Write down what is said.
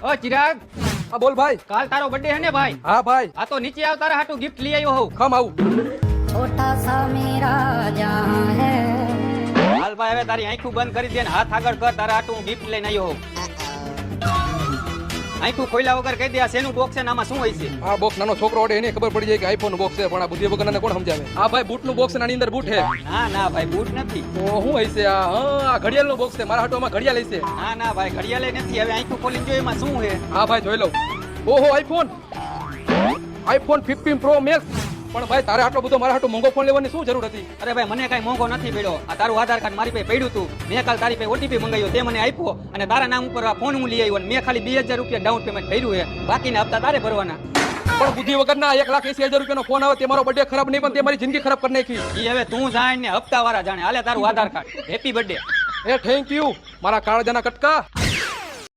ઓ ચિરાગ, હા બોલ ભાઈ. કાલ તારો બર્થડે હે ને ભાઈ? હા ભાઈ. આ તો નીચે આવ, તારા હાટુ ગિફ્ટ લઈ આવ્યો હોઉં. ખમ આવું. छोटा सा मेरा जहां है। હાલ ભાઈ, હવે તારી આંખું બંધ કરી દે ને હાથ આગળ કર, તારા હાટુ હું ગિફ્ટ લઈને આવ્યો હોઉં. આંખું ખોલ્યા વગર કહી દે આ શેનું બોક્સ છે ને આમાં શું હોય છે? આ બોક્સ નાનો છોકરો ઓડે એને ખબર પડી જાય કે આઈફોન નું બોક્સ છે, પણ આ બુદ્ધિ વગરને કોણ સમજાવે? હા ભાઈ, બૂટ નું બોક્સ આની અંદર બૂટ છે. ના ના ભાઈ, બૂટ નથી. તો શું હોય છે આ? હા, ઘડિયાળ નું બોક્સ છે. મારા હાટોમાં ઘડિયાળ છે. ના ના ભાઈ, ઘડિયાળ નથી. હવે આંખું ખોલીને જો એમાં શું છે. હા ભાઈ, જોઈ લઉં. ઓહો, આઈફોન 15 પ્રો મેક્સ. પણ ભાઈ, તારે આટલો બધો મારા હાટો મોંઘો ફોન લેવાની શું જરૂર હતી? અરે ભાઈ, મને કઈ મોંઘો નથી પડ્યો. આ તારું આધાર કાર્ડ મારી પાસે પડ્યું હતું. મેં કાલ તારી પાસે ઓટીપી મંગાવ્યો, તે મને આપ્યો અને તારા નામ ઉપર આ ફોન હું લઈ આવ્યો. મેં ખાલી 2000 રૂપિયા ડાઉન પેમેન્ટ કર્યું છે. બાકીના હપ્તા તારે ભરવાના. પણ બુદ્ધિ વગરના 1,80,000 રૂપિયાનો ફોન આવે તે મારો બર્થડે ખરાબ નહીં, પણ તે મારી જિંદગી ખરાબ કરી નાખી. ઈ હવે તું જાણ ને હપ્તા વાળા જાણે. હાલે તારું આધાર કાર્ડ. Happy birthday. એ થેન્ક યુ મારા કાળજાના કટકા.